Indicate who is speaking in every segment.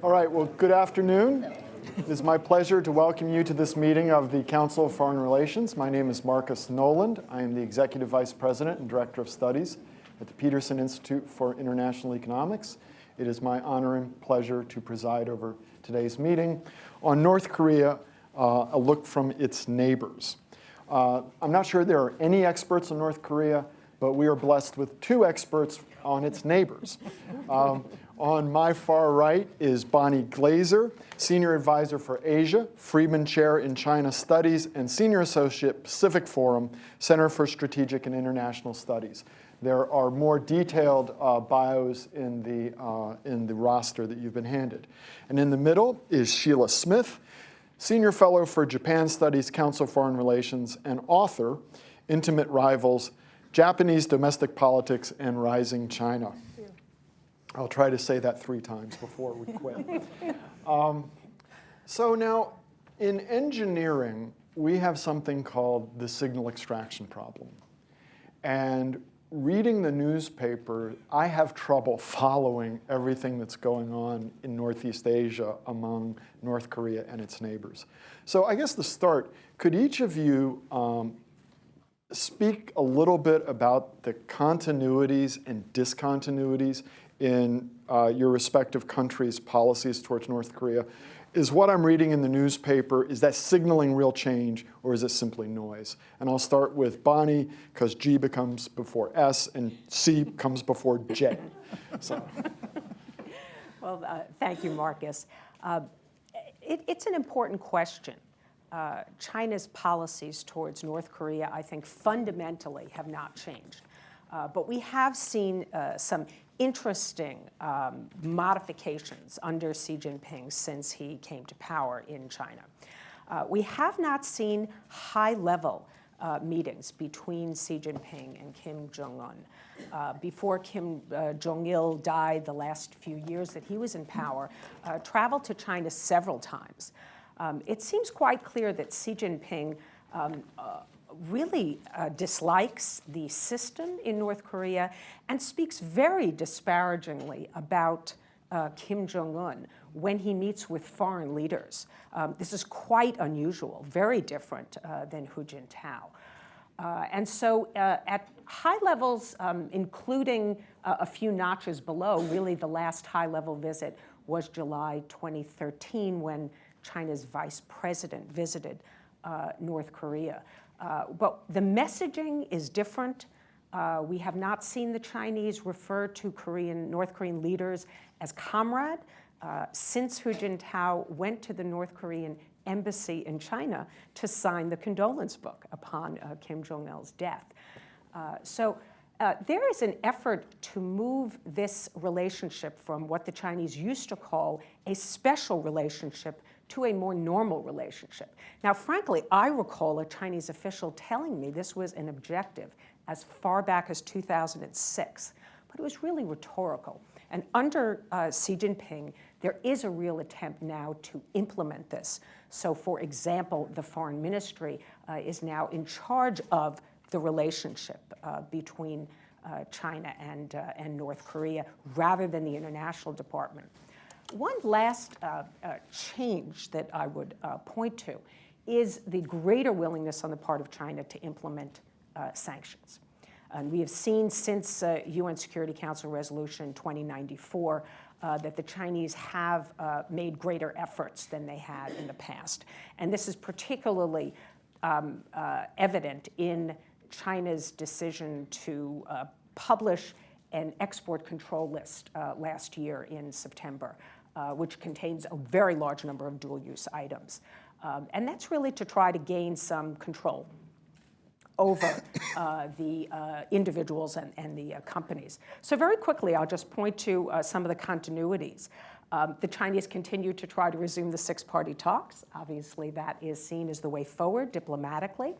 Speaker 1: All right, well, good afternoon. It is my pleasure to welcome you to this meeting of the Council of Foreign Relations. My name is Marcus Noland. I am the Executive Vice President and Director of Studies at the Peterson Institute for International Economics. It is my honor and pleasure to preside over today's meeting on North Korea, a look from its neighbors. I'm not sure there are any experts on North Korea, but we are blessed with two experts on its neighbors. On my far right is Bonnie Glaser, Senior Advisor for Asia, Friedman Chair in China Studies, and Senior Associate Pacific Forum, Center for Strategic and International Studies. There are more detailed bios in the roster that you've been handed. And in the middle is Sheila Smith, Senior Fellow for Japan Studies, Council of Foreign Relations, and author, Intimate Rivals, Japanese Domestic Politics and Rising China. I'll try to say that 3 times before we quit. So now, in engineering, we have something called the signal extraction problem. And reading the newspaper, I have trouble following everything that's going on in Northeast Asia among North Korea and its neighbors. So I guess to start, could each of you speak a little bit about the continuities and discontinuities in your respective countries' policies towards North Korea? Is what I'm reading in the newspaper, is that signaling real change, or is it simply noise? And I'll start with Bonnie, because G becomes before S, and C comes before J. So.
Speaker 2: Well, thank you, Marcus. It's an important question. China's policies towards North Korea, I think, fundamentally have not changed. But we have seen some interesting modifications under Xi Jinping since he came to power in China. We have not seen high-level meetings between Xi Jinping and Kim Jong-un. Before Kim Jong-il died the last few years that he was in power, traveled to China several times. It seems quite clear that Xi Jinping really dislikes the system in North Korea and speaks very disparagingly about Kim Jong-un when he meets with foreign leaders. This is quite unusual, very different than Hu Jintao. And so at high levels, including a few notches below, really the last high-level visit was July 2013 when China's vice president visited North Korea. But the messaging is different. We have not seen the Chinese refer to North Korean leaders as comrade since Hu Jintao went to the North Korean embassy in China to sign the condolence book upon Kim Jong-il's death. So there is an effort to move this relationship from what the Chinese used to call a special relationship to a more normal relationship. Now, frankly, I recall a Chinese official telling me this was an objective as far back as 2006, but it was really rhetorical. And under Xi Jinping, there is a real attempt now to implement this. So, for example, the foreign ministry is now in charge of the relationship between China and North Korea rather than the international department. One last change that I would point to is the greater willingness on the part of China to implement sanctions. And we have seen since UN Security Council Resolution 2094 that the Chinese have made greater efforts than they had in the past. And this is particularly evident in China's decision to publish an export control list last year in September, which contains a very large number of dual-use items. And that's really to try to gain some control over the individuals and the companies. So very quickly, I'll just point to some of the continuities. The Chinese continue to try to resume the six-party talks. Obviously, that is seen as the way forward diplomatically.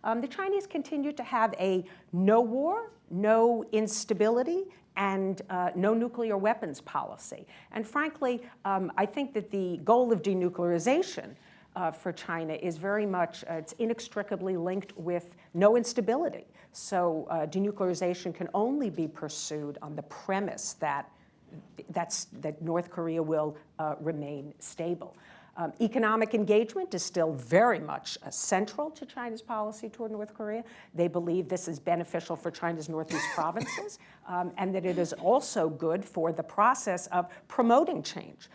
Speaker 2: The Chinese continue to have a no war, no instability, and no nuclear weapons policy. And frankly, I think that the goal of denuclearization for China is very much, it's inextricably linked with no instability. So denuclearization can only be pursued on the premise that that North Korea will remain stable. Economic engagement is still very much central to China's policy toward North Korea. They believe this is beneficial for China's northeast provinces, and that it is also good for the process of promoting change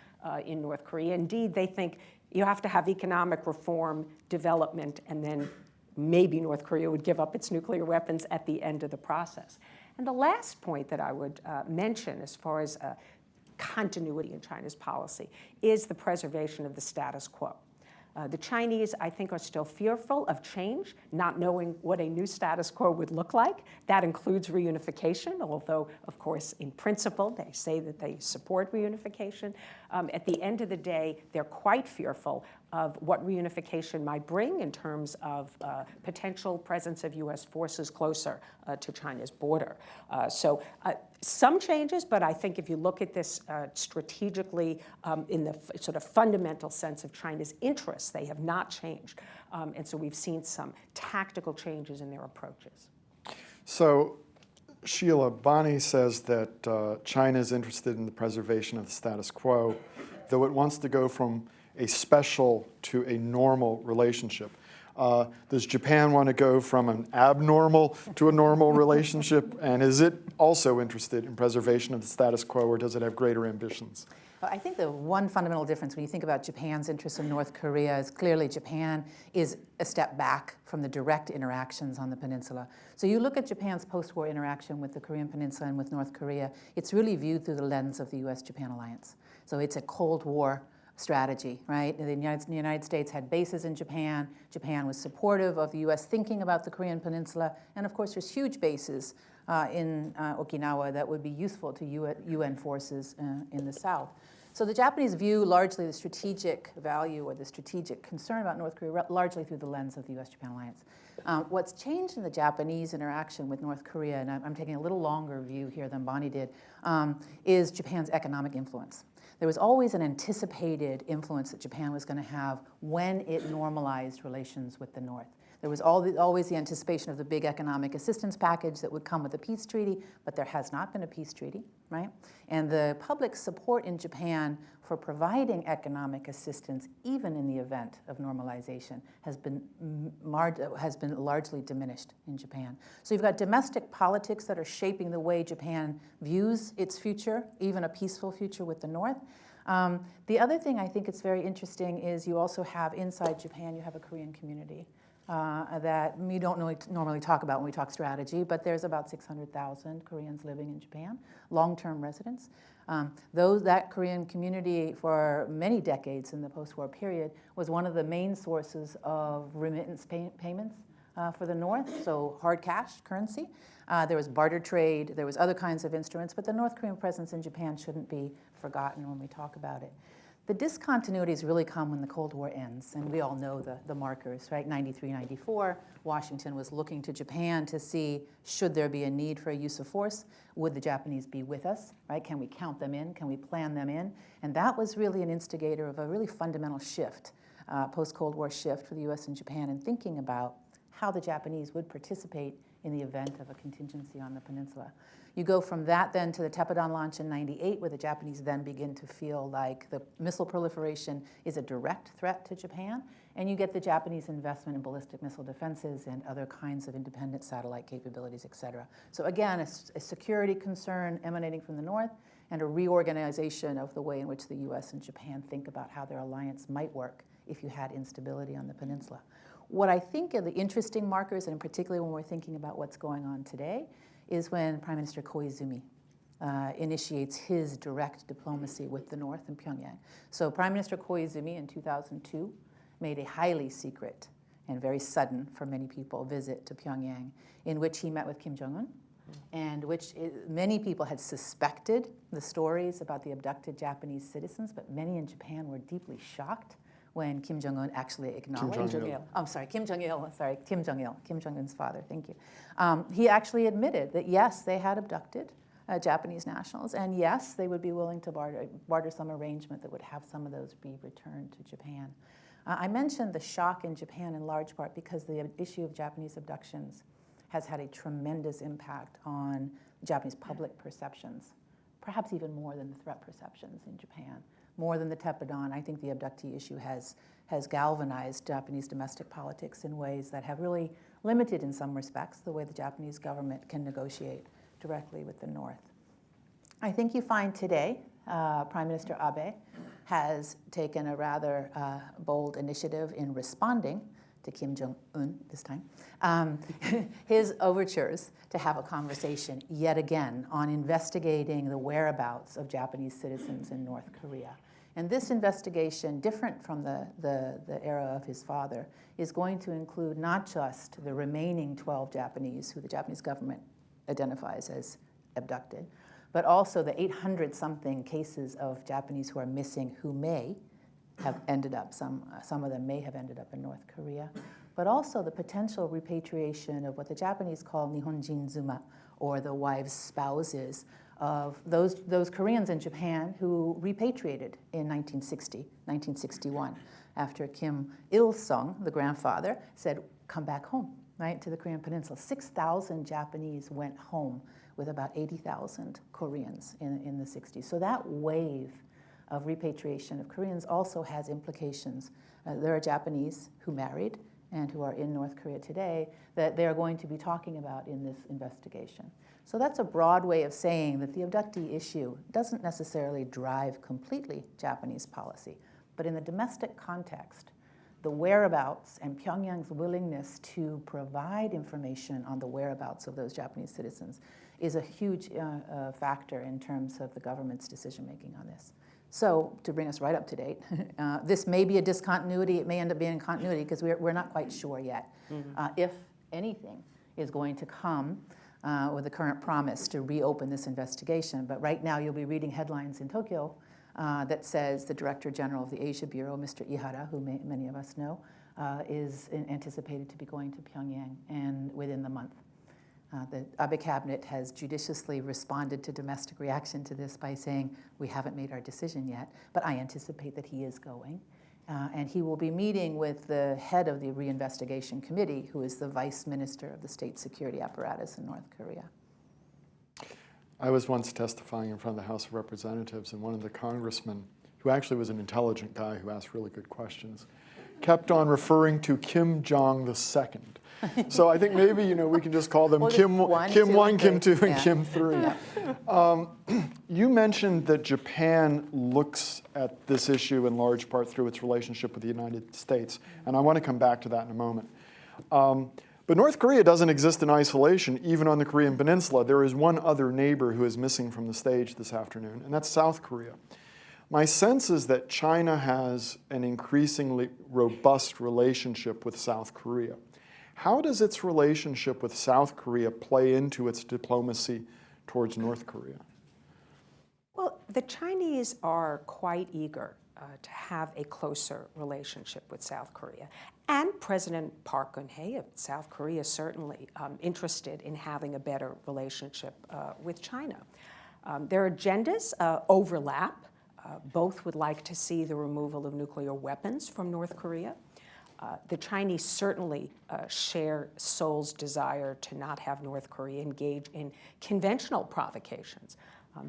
Speaker 2: in North Korea. Indeed, they think you have to have economic reform, development, and then maybe North Korea would give up its nuclear weapons at the end of the process. And the last point that I would mention as far as continuity in China's policy is the preservation of the status quo. The Chinese, I think, are still fearful of change, not knowing what a new status quo would look like. That includes reunification, although, of course, in principle, they say that they support reunification. At the end of the day, they're quite fearful of what reunification might bring in terms of potential presence of U.S. forces closer to China's border. So some changes, but I think if you look at this strategically in the sort of fundamental sense of China's interests, they have not changed. And so we've seen some tactical changes in their approaches.
Speaker 1: So, Sheila, Bonnie says that China is interested in the preservation of the status quo, though it wants to go from a special to a normal relationship. Does Japan want to go from an abnormal to a normal relationship? And is it also interested in preservation of the status quo, or does it have greater ambitions?
Speaker 3: Well, I think the one fundamental difference when you think about Japan's interest in North Korea is clearly Japan is a step back from the direct interactions on the peninsula. So you look at Japan's post-war interaction with the Korean Peninsula and with North Korea, it's really viewed through the lens of the U.S.-Japan alliance. So it's a Cold War strategy, right? The United States had bases in Japan. Japan was supportive of the U.S. thinking about the Korean Peninsula. And of course, there's huge bases in Okinawa that would be useful to UN forces in the South. So the Japanese view largely the strategic value or the strategic concern about North Korea largely through the lens of the U.S.-Japan alliance. What's changed in the Japanese interaction with North Korea, and I'm taking a little longer view here than Bonnie did, is Japan's economic influence. There was always an anticipated influence that Japan was going to have when it normalized relations with the North. There was always the anticipation of the big economic assistance package that would come with a peace treaty, but there has not been a peace treaty, right? And the public support in Japan for providing economic assistance, even in the event of normalization, has been largely diminished in Japan. So you've got domestic politics that are shaping the way Japan views its future, even a peaceful future with the North. The other thing I think is very interesting is you also have inside Japan, you have a Korean community. That we don't normally talk about when we talk strategy, but there's about 600,000 Koreans living in Japan, long-term residents. That Korean community for many decades in the post-war period was one of the main sources of remittance payments for the North, so hard cash currency. There was barter trade, there was other kinds of instruments, but the North Korean presence in Japan shouldn't be forgotten when we talk about it. The discontinuities really come when the Cold War ends, and we all know the markers, right? 93, 94, Washington was looking to Japan to see, should there be a need for a use of force? Would the Japanese be with us, right? Can we count them in? Can we plan them in? And that was really an instigator of a really fundamental shift, post-Cold War shift for the US and Japan in thinking about how the Japanese would participate in the event of a contingency on the peninsula. You go from that then to the Tepodon launch in '98, where the Japanese then begin to feel like the missile proliferation is a direct threat to Japan, and you get the Japanese investment in ballistic missile defenses and other kinds of independent satellite capabilities, et cetera. So again, a security concern emanating from the North and a reorganization of the way in which the US and Japan think about how their alliance might work if you had instability on the peninsula. What I think are the interesting markers, and particularly when we're thinking about what's going on today, is when Prime Minister Koizumi initiates his direct diplomacy with the North in Pyongyang. So Prime Minister Koizumi in 2002 made a highly secret and very sudden, for many people, visit to Pyongyang, in which he met with Kim Jong-un, and which many people had suspected the stories about the abducted Japanese citizens, but many in Japan were deeply shocked when Kim Jong-un actually acknowledged.
Speaker 1: Kim Jong-il.
Speaker 3: I'm sorry, Kim Jong-il, Kim Jong-il, Kim Jong-un's father, thank you. He actually admitted that yes, they had abducted Japanese nationals, and yes, they would be willing to barter some arrangement that would have some of those be returned to Japan. I mentioned the shock in Japan in large part because the issue of Japanese abductions has had a tremendous impact on Japanese public perceptions perhaps even more than the threat perceptions in Japan, more than the Teppan. I think the abductee issue has galvanized Japanese domestic politics in ways that have really limited, in some respects, the way the Japanese government can negotiate directly with the North. I think you find today Prime Minister Abe has taken a rather bold initiative in responding to Kim Jong-un this time, his overtures to have a conversation yet again on investigating the whereabouts of Japanese citizens in North Korea. And this investigation, different from the era of his father, is going to include not just the remaining 12 Japanese who the Japanese government identifies as abducted, but also the 800-something cases of Japanese who are missing who may have ended up, some of them may have ended up in North Korea, but also the potential repatriation of what the Japanese call Nihonjin Zuma, or the wives' spouses of those Koreans in Japan who repatriated in 1960, 1961, after Kim Il-sung, the grandfather, said, come back home, right, to the Korean Peninsula. 6,000 Japanese went home with about 80,000 Koreans in the 60s. So that wave of repatriation of Koreans also has implications. There are Japanese who married and who are in North Korea today that they are going to be talking about in this investigation. So that's a broad way of saying that the abductee issue doesn't necessarily drive completely Japanese policy, but in the domestic context, the whereabouts and Pyongyang's willingness to provide information on the whereabouts of those Japanese citizens is a huge factor in terms of the government's decision-making on this. So, to bring us right up to date, this may be a discontinuity, it may end up being a continuity, because we're not quite sure yet if anything is going to come with the current promise to reopen this investigation. But right now you'll be reading headlines in Tokyo that says the Director General of the Asia Bureau, Mr. Ihara, who many of us know, is anticipated to be going to Pyongyang and within the month. The Abe cabinet has judiciously responded to domestic reaction to this by saying, we haven't made our decision yet, but I anticipate that he is going. And he will be meeting with the head of the reinvestigation committee, who is the vice minister of the state security apparatus in North Korea.
Speaker 1: I was once testifying in front of the House of Representatives, and one of the congressmen, who actually was an intelligent guy who asked really good questions, kept on referring to Kim Jong II. So I think maybe we can just call them
Speaker 3: Well,
Speaker 1: Kim 1, Kim 2, and
Speaker 3: yeah.
Speaker 1: Kim 3. Yeah. You mentioned that Japan looks at this issue in large part through its relationship with the United States, and I want to come back to that in a moment. But North Korea doesn't exist in isolation, even on the Korean Peninsula. There is one other neighbor who is missing from the stage this afternoon, and that's South Korea. My sense is that China has an increasingly robust relationship with South Korea. How does its relationship with South Korea play into its diplomacy towards North Korea?
Speaker 2: Well, the Chinese are quite eager to have a closer relationship with South Korea. And President Park Geun-hye of South Korea is certainly interested in having a better relationship with China. Their agendas overlap. Both would like to see the removal of nuclear weapons from North Korea. The Chinese certainly share Seoul's desire to not have North Korea engage in conventional provocations.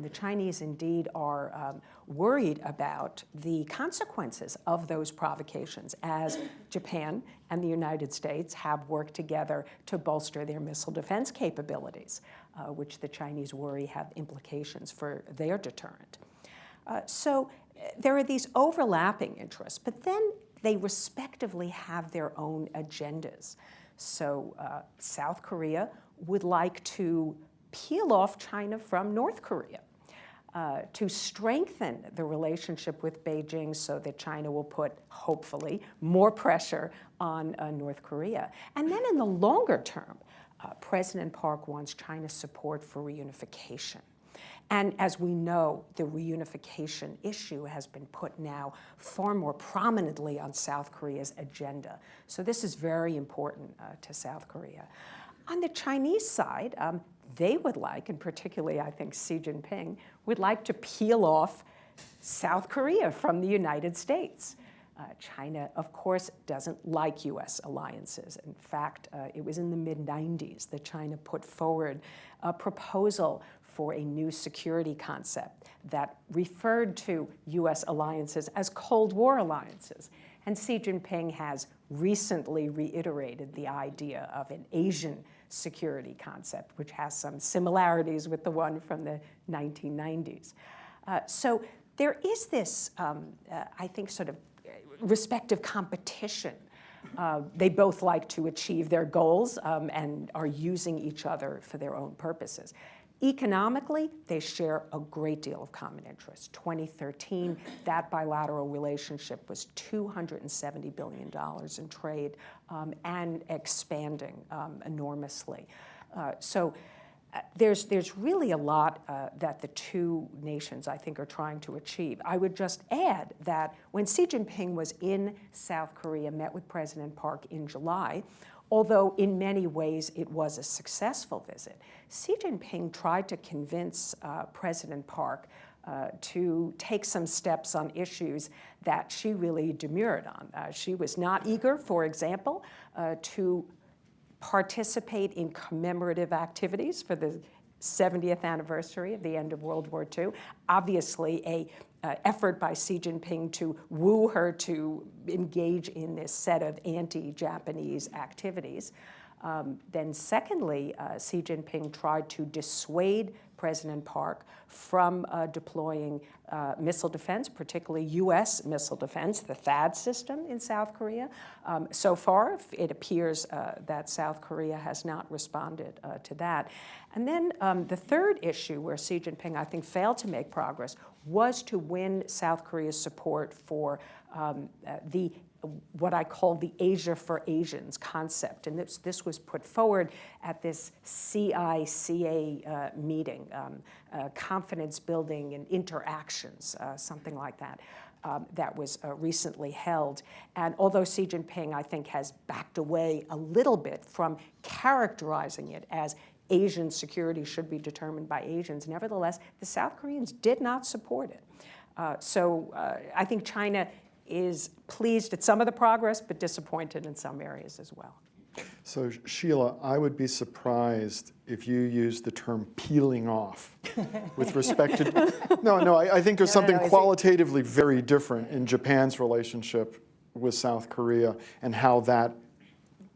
Speaker 2: The Chinese indeed are worried about the consequences of those provocations, as Japan and the United States have worked together to bolster their missile defense capabilities, which the Chinese worry have implications for their deterrent. So there are these overlapping interests, but then they respectively have their own agendas. So South Korea would like to peel off China from North Korea, to strengthen the relationship with Beijing so that China will put, hopefully, more pressure on North Korea. And then in the longer term, President Park wants China's support for reunification. And as we know, the reunification issue has been put now far more prominently on South Korea's agenda. So this is very important to South Korea. On the Chinese side, they would like, and particularly I think Xi Jinping, would like to peel off South Korea from the United States. China, of course, doesn't like U.S. alliances. In fact, it was in the mid-90s that China put forward a proposal for a new security concept that referred to U.S. alliances as Cold War alliances. And Xi Jinping has recently reiterated the idea of an Asian security concept, which has some similarities with the one from the 1990s. So there is this, I think, sort of respective competition. They both like to achieve their goals and are using each other for their own purposes. Economically, they share a great deal of common interest. 2013, that bilateral relationship was $270 billion in trade and expanding enormously. So there's really a lot that the two nations, I think, are trying to achieve. I would just add that when Xi Jinping was in South Korea, met with President Park in July, although in many ways it was a successful visit, Xi Jinping tried to convince President Park to take some steps on issues that she really demurred on. She was not eager, for example, to participate in commemorative activities for the 70th anniversary of the end of World War II. Obviously, a effort by Xi Jinping to woo her to engage in this set of anti-Japanese activities. Then secondly, Xi Jinping tried to dissuade President Park from deploying missile defense, particularly U.S. missile defense, the THAAD system in South Korea. So far, it appears that South Korea has not responded to that. And then the third issue where Xi Jinping, I think, failed to make progress was to win South Korea's support for what I call the Asia for Asians concept. And this was put forward at this CICA meeting, confidence building and interactions, something like that, that was recently held. And although Xi Jinping, I think, has backed away a little bit from characterizing it as Asian security should be determined by Asians, nevertheless, the South Koreans did not support it. So I think China is pleased at some of the progress, but disappointed in some areas as well.
Speaker 1: So Sheila, I would be surprised if you used the term peeling off with respect to, I think there's something qualitatively very different in Japan's relationship with South Korea and how that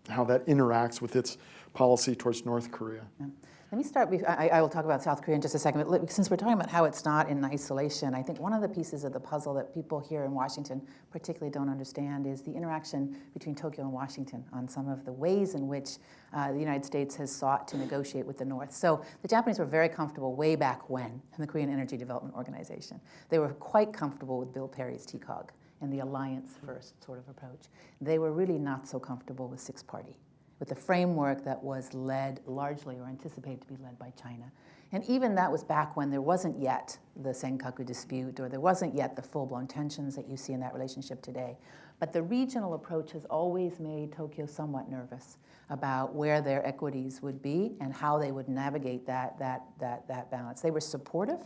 Speaker 1: interacts with its policy towards North Korea.
Speaker 3: Yeah. Let me start, I will talk about South Korea in just a second, but since we're talking about how it's not in isolation, I think one of the pieces of the puzzle that people here in Washington particularly don't understand is the interaction between Tokyo and Washington on some of the ways in which the United States has sought to negotiate with the North. So the Japanese were very comfortable way back when in the Korean Energy Development Organization. They were quite comfortable with Bill Perry's TCOG and the alliance first sort of approach. They were really not so comfortable with six-party, with the framework that was led largely or anticipated to be led by China. And even that was back when there wasn't yet the Senkaku dispute, or there wasn't yet the full-blown tensions that you see in that relationship today. But the regional approach has always made Tokyo somewhat nervous about where their equities would be and how they would navigate that balance. They were supportive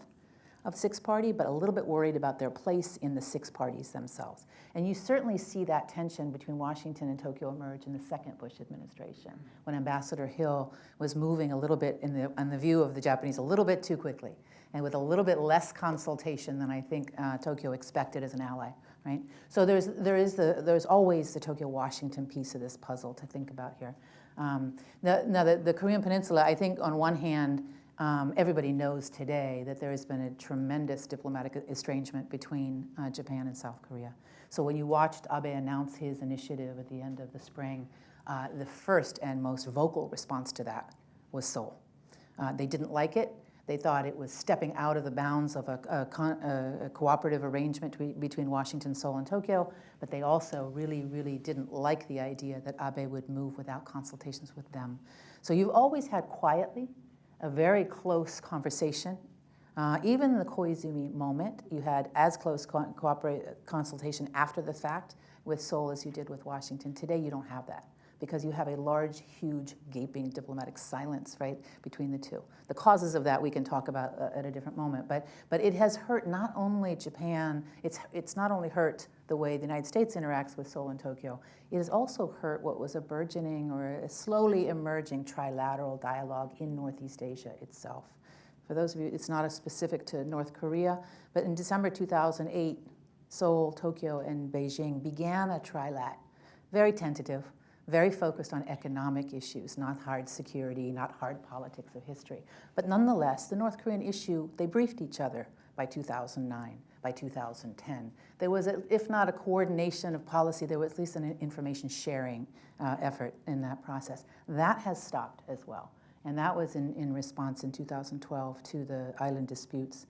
Speaker 3: of six-party, but a little bit worried about their place in the six parties themselves. And you certainly see that tension between Washington and Tokyo emerge in the second Bush administration, when Ambassador Hill was moving a little bit in the view of the Japanese a little bit too quickly, and with a little bit less consultation than I think Tokyo expected as an ally, right? So there's always the Tokyo-Washington piece of this puzzle to think about here. Now the Korean Peninsula, I think on one hand, everybody knows today that there has been a tremendous diplomatic estrangement between Japan and South Korea. So when you watched Abe announce his initiative at the end of the spring, the first and most vocal response to that was Seoul. They didn't like it. They thought it was stepping out of the bounds of a cooperative arrangement between Washington, Seoul, and Tokyo, but they also really, really didn't like the idea that Abe would move without consultations with them. So you've always had quietly a very close conversation. Even in the Koizumi moment, you had as close consultation after the fact with Seoul as you did with Washington. Today, you don't have that because you have a large, huge, gaping diplomatic silence, right, between the two. The causes of that we can talk about at a different moment, but it has hurt not only Japan, it's not only hurt the way the United States interacts with Seoul and Tokyo, it has also hurt what was a burgeoning or a slowly emerging trilateral dialogue in Northeast Asia itself. For those of you, it's not specific to North Korea, but in December 2008, Seoul, Tokyo, and Beijing began a trilat, very tentative, very focused on economic issues, not hard security, not hard politics of history. But nonetheless, the North Korean issue, they briefed each other by 2009, by 2010. There was, if not a coordination of policy, there was at least an information sharing effort in that process. That has stopped as well. And that was in response in 2012 to the island disputes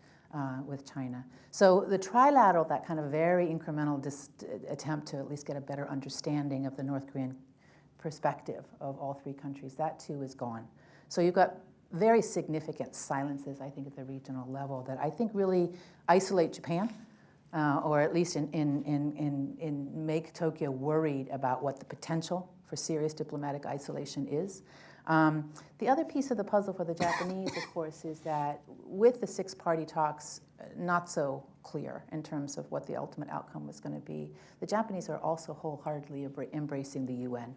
Speaker 3: with China. So the trilateral, that kind of very incremental attempt to at least get a better understanding of the North Korean perspective of all three countries, that too is gone. So you've got very significant silences, I think, at the regional level that I think really isolate Japan, or at least in make Tokyo worried about what the potential for serious diplomatic isolation is. The other piece of the puzzle for the Japanese, of course, is that with the six-party talks not so clear in terms of what the ultimate outcome was going to be, the Japanese are also wholeheartedly embracing the UN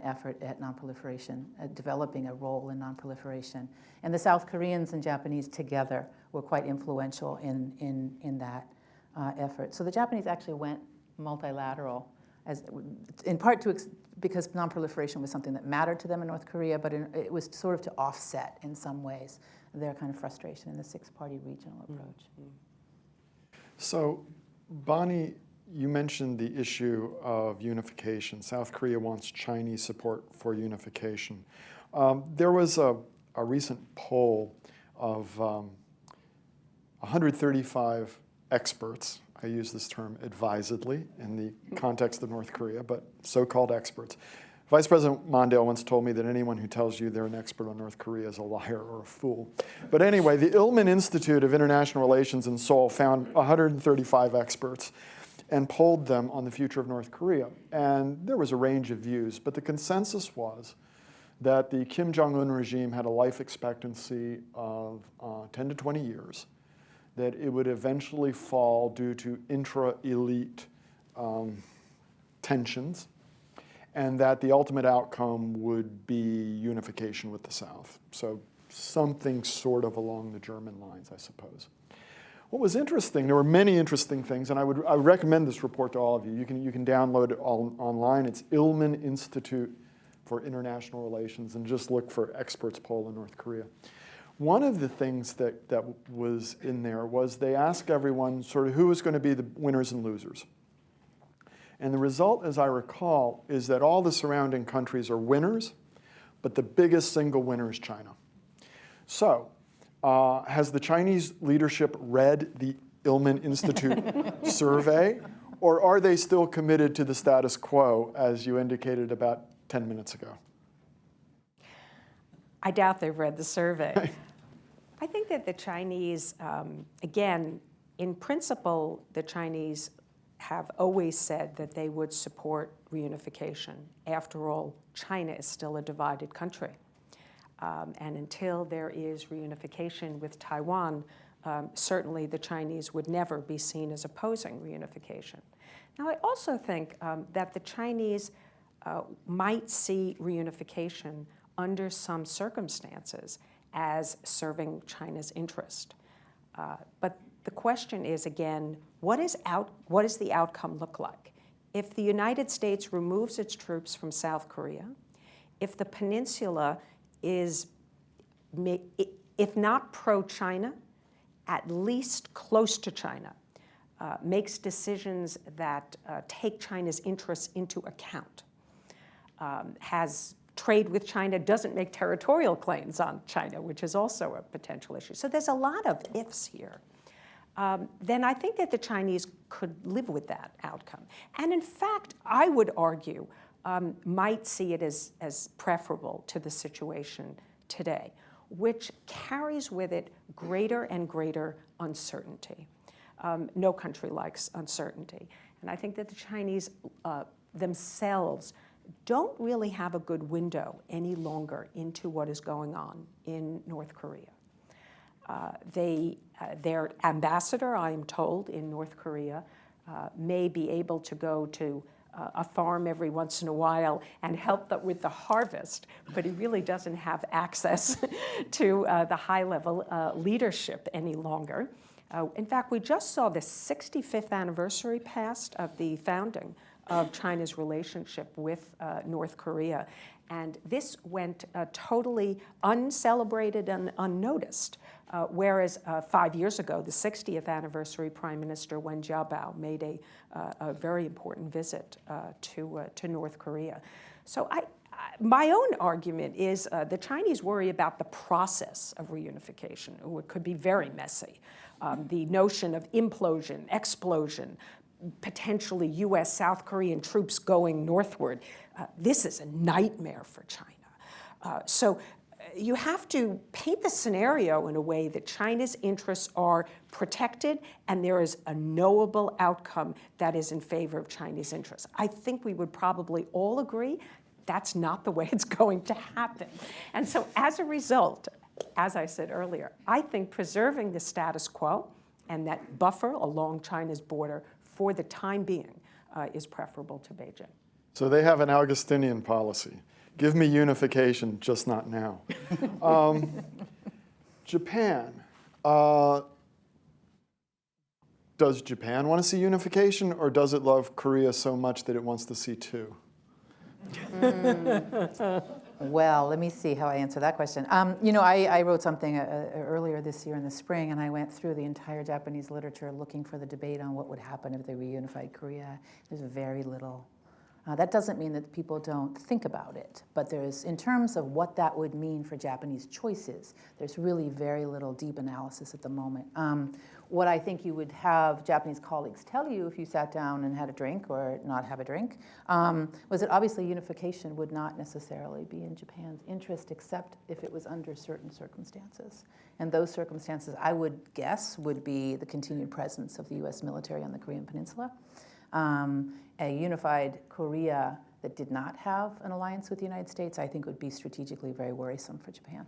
Speaker 3: effort at nonproliferation, developing a role in nonproliferation. And the South Koreans and Japanese together were quite influential in that effort. So the Japanese actually went multilateral, in part because nonproliferation was something that mattered to them in North Korea, but it was sort of to offset in some ways their kind of frustration in the six-party regional approach.
Speaker 1: So, Bonnie, you mentioned the issue of unification. South Korea wants Chinese support for unification. There was a recent poll of 135 experts. I use this term advisedly in the context of North Korea, but so-called experts. Vice President Mondale once told me that anyone who tells you they're an expert on North Korea is a liar or a fool. But anyway, the Illman Institute of International Relations in Seoul found 135 experts and polled them on the future of North Korea. And there was a range of views, but the consensus was that the Kim Jong-un regime had a life expectancy of 10 to 20 years, that it would eventually fall due to intra-elite tensions, and that the ultimate outcome would be unification with the South. So something sort of along the German lines, I suppose. What was interesting, there were many interesting things, and I would recommend this report to all of you. You can download it online. It's Illman Institute for International Relations, and just look for experts poll in North Korea. One of the things that was in there was they asked everyone sort of who was going to be the winners and losers. And the result, as I recall, is that all the surrounding countries are winners, but the biggest single winner is China. So, has the Chinese leadership read the Illman Institute survey, or are they still committed to the status quo, as you indicated about 10 minutes ago?
Speaker 2: I doubt they've read the survey. I think that the Chinese, again, in principle, the Chinese have always said that they would support reunification. After all, China is still a divided country. And until there is reunification with Taiwan, certainly the Chinese would never be seen as opposing reunification. Now, I also think that the Chinese might see reunification under some circumstances as serving China's interest. But the question is, again, what does the outcome look like? If the United States removes its troops from South Korea, if the peninsula is, if not pro-China, at least close to China, makes decisions that take China's interests into account, has trade with China, doesn't make territorial claims on China, which is also a potential issue. So there's a lot of ifs here. Then I think that the Chinese could live with that outcome. And in fact, I would argue, might see it as preferable to the situation today, which carries with it greater and greater uncertainty. No country likes uncertainty. And I think that the Chinese themselves don't really have a good window any longer into what is going on in North Korea. Their ambassador, I am told, in North Korea may be able to go to a farm every once in a while and help with the harvest, but he really doesn't have access to the high-level leadership any longer. In fact, we just saw the 65th anniversary passed of the founding of China's relationship with North Korea. And this went totally uncelebrated and unnoticed, whereas 5 years ago, the 60th anniversary, Prime Minister Wen Jiabao made a very important visit to North Korea. So my own argument is the Chinese worry about the process of reunification, which could be very messy. The notion of implosion, explosion, potentially U.S., South Korean troops going northward. This is a nightmare for China. So you have to paint the scenario in a way that China's interests are protected and there is a knowable outcome that is in favor of Chinese interests. I think we would probably all agree that's not the way it's going to happen. And so as a result, as I said earlier, I think preserving the status quo and that buffer along China's border for the time being is preferable to Beijing.
Speaker 1: So they have an Augustinian policy. Give me unification, just not now. Japan. Does Japan want to see unification, or does it love Korea so much that it wants to see two?
Speaker 3: Well, let me see how I answer that question. You know, I wrote something earlier this year in the spring, and I went through the entire Japanese literature looking for the debate on what would happen if they reunified Korea. There's very little. That doesn't mean that people don't think about it, but there's, in terms of what that would mean for Japanese choices, there's really very little deep analysis at the moment. What I think you would have Japanese colleagues tell you if you sat down and had a drink or not have a drink, was that obviously unification would not necessarily be in Japan's interest except if it was under certain circumstances. And those circumstances, I would guess, would be the continued presence of the US military on the Korean Peninsula. A unified Korea that did not have an alliance with the United States, I think would be strategically very worrisome for Japan.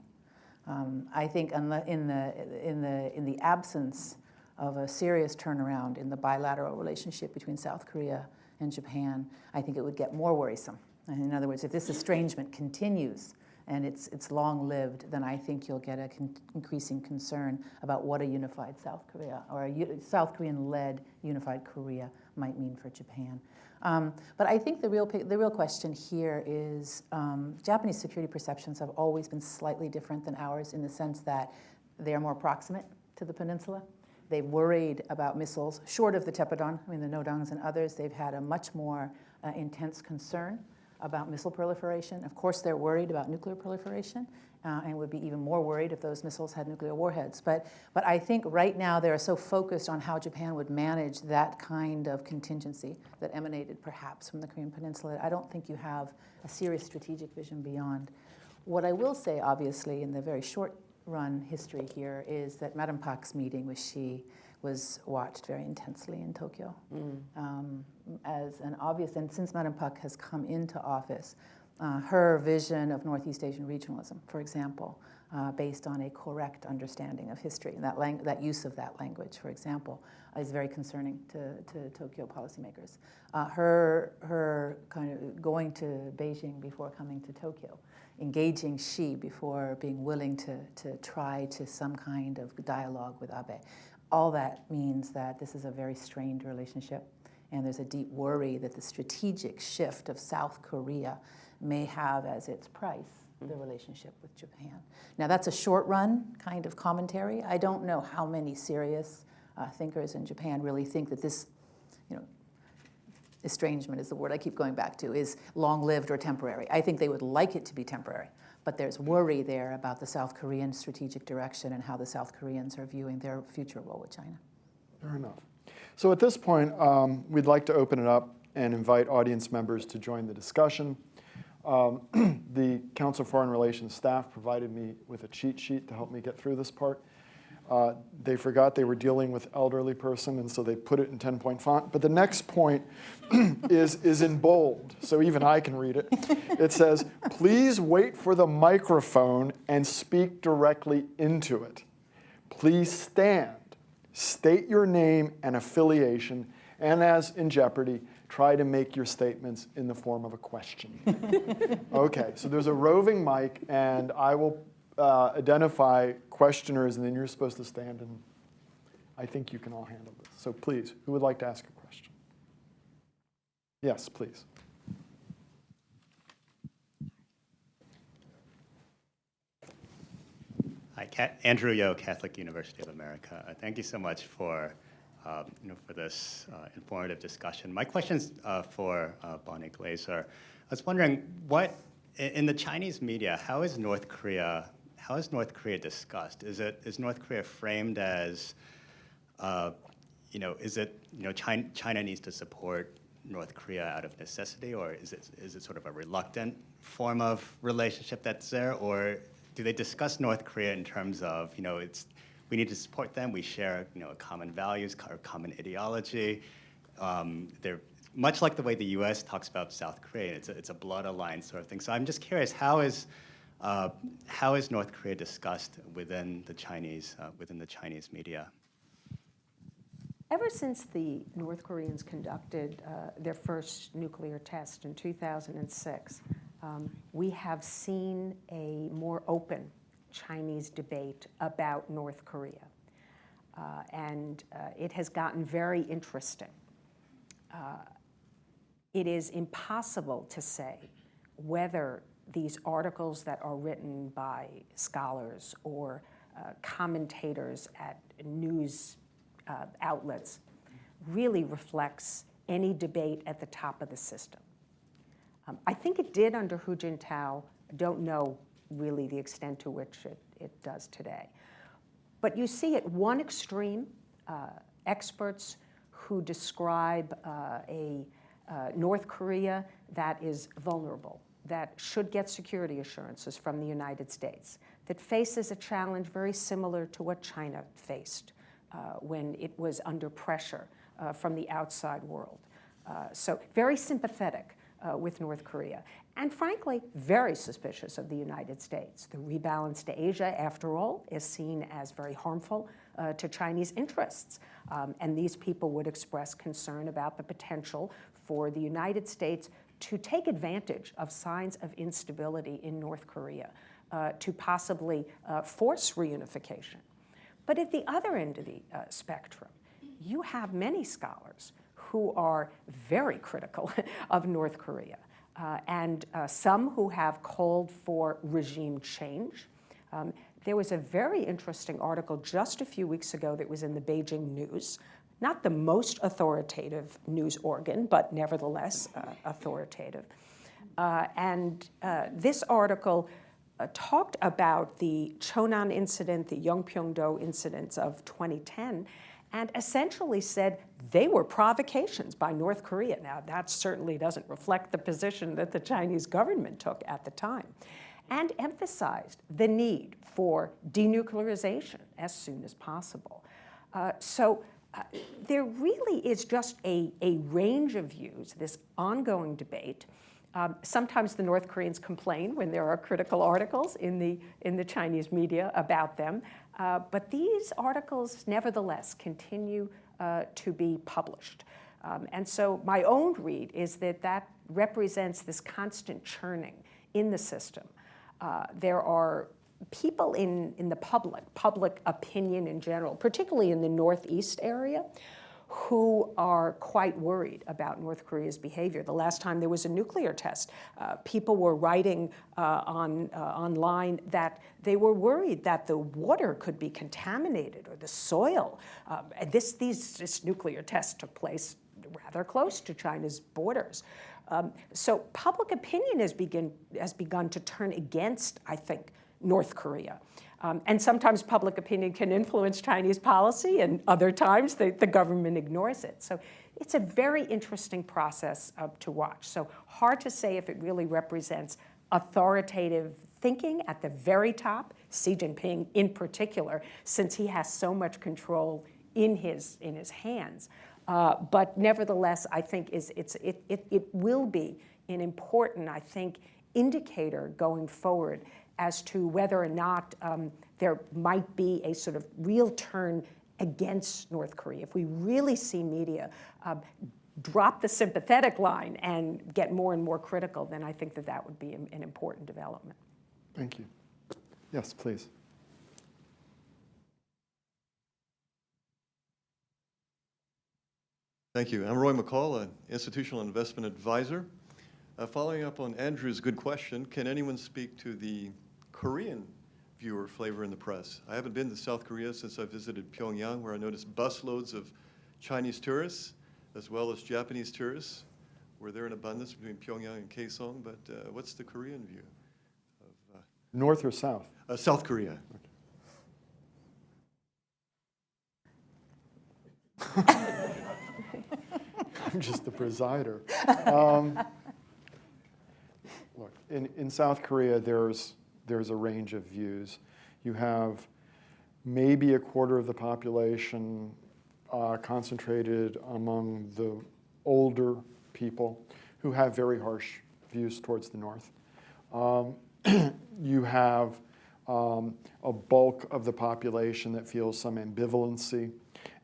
Speaker 3: I think in the absence of a serious turnaround in the bilateral relationship between South Korea and Japan, I think it would get more worrisome. In other words, if this estrangement continues and it's long-lived, then I think you'll get an increasing concern about what a unified South Korea or a South Korean-led unified Korea might mean for Japan. But I think the real question here is Japanese security perceptions have always been slightly different than ours in the sense that they are more proximate to the peninsula. They worried about missiles, short of the Taepodon, I mean the Nodongs and others. They've had a much more intense concern about missile proliferation. Of course, they're worried about nuclear proliferation and would be even more worried if those missiles had nuclear warheads. But I think right now they're so focused on how Japan would manage that kind of contingency that emanated perhaps from the Korean Peninsula. I don't think you have a serious strategic vision beyond. What I will say, obviously, in the very short run history here is that Madame Park's meeting with Xi was watched very intensely in Tokyo as an obvious, and since Madame Park has come into office, her vision of Northeast Asian regionalism, for example, based on a correct understanding of history, and that use of that language, for example, is very concerning to Tokyo policymakers. Her kind of going to Beijing before coming to Tokyo, engaging Xi before being willing to try to some kind of dialogue with Abe. All that means that this is a very strained relationship, and there's a deep worry that the strategic shift of South Korea may have as its price the relationship with Japan. Now that's a short run kind of commentary. I don't know how many serious thinkers in Japan really think that this, estrangement is the word I keep going back to, is long-lived or temporary. I think they would like it to be temporary, but there's worry there about the South Korean strategic direction and how the South Koreans are viewing their future role with China.
Speaker 1: Fair enough. So at this point, we'd like to open it up and invite audience members to join the discussion. The Council of Foreign Relations staff provided me with a cheat sheet to help me get through this part. They forgot they were dealing with elderly person, and so they put it in 10-point font. But the next point is in bold, so even I can read it. It says, please wait for the microphone and speak directly into it. Please stand, state your name and affiliation, and as in Jeopardy, try to make your statements in the form of a question. Okay, so there's a roving mic, and I will identify questioners, and then you're supposed to stand, and I think you can all handle this. So please, who would like to ask a question? Yes, please.
Speaker 4: Hi, Andrew Yo, Catholic University of America. Thank you so much for for this informative discussion. My question's for Bonnie Glaser. I was wondering, what in the Chinese media, how is North Korea discussed? Is North Korea framed as China needs to support North Korea out of necessity, or is it sort of a reluctant form of relationship that's there, or do they discuss North Korea in terms of, we need to support them, we share, common values, or common ideology? They're much like the way the U.S. talks about South Korea. It's a blood alliance sort of thing. So I'm just curious, how is North Korea discussed within the Chinese media?
Speaker 2: Ever since the North Koreans conducted their first nuclear test in 2006, we have seen a more open Chinese debate about North Korea. And it has gotten very interesting. It is impossible to say whether these articles that are written by scholars or commentators at news outlets really reflects any debate at the top of the system. I think it did under Hu Jintao. I don't know really the extent to which it does today. But you see at one extreme, experts who describe a North Korea that is vulnerable, that should get security assurances from the United States, that faces a challenge very similar to what China faced when it was under pressure from the outside world. So very sympathetic with North Korea, and frankly, very suspicious of the United States. The rebalance to Asia, after all, is seen as very harmful to Chinese interests. And these people would express concern about the potential for the United States to take advantage of signs of instability in North Korea to possibly force reunification. But at the other end of the spectrum, you have many scholars who are very critical of North Korea, and some who have called for regime change. There was a very interesting article just a few weeks ago that was in the Beijing News, not the most authoritative news organ, but nevertheless authoritative. And this article talked about the Cheonan incident, the Yongpyong-do incidents of 2010, and essentially said they were provocations by North Korea. Now, that certainly doesn't reflect the position that the Chinese government took at the time, and emphasized the need for denuclearization as soon as possible. So there really is just a range of views, this ongoing debate. Sometimes the North Koreans complain when there are critical articles in the Chinese media about them, but these articles nevertheless continue to be published. And so my own read is that represents this constant churning in the system. There are people in the public opinion in general, particularly in the Northeast area, who are quite worried about North Korea's behavior. The last time there was a nuclear test, people were writing online that they were worried that the water could be contaminated or the soil. This nuclear test took place rather close to China's borders. So public opinion has begun to turn against, I think, North Korea. And sometimes public opinion can influence Chinese policy, and other times the government ignores it. So it's a very interesting process to watch. So hard to say if it really represents authoritative thinking at the very top, Xi Jinping in particular, since he has so much control in his hands. But nevertheless, I think it will be an important, I think, indicator going forward as to whether or not there might be a sort of real turn against North Korea, if we really see media drop the sympathetic line and get more and more critical, then I think that that would be an important development.
Speaker 1: Thank you. Yes, please.
Speaker 5: Thank you. I'm Roy McCall, an institutional investment advisor. Following up on Andrew's good question, can anyone speak to the Korean viewer flavor in the press? I haven't been to South Korea since I visited Pyongyang, where I noticed busloads of Chinese tourists as well as Japanese tourists were there in abundance between Pyongyang and Kaesong. But what's the Korean view of
Speaker 1: North or south?
Speaker 5: South Korea?
Speaker 1: I'm just the presider. Look, in South Korea, there's a range of views. You have maybe a quarter of the population concentrated among the older people who have very harsh views towards the North. You have a bulk of the population that feels some ambivalency,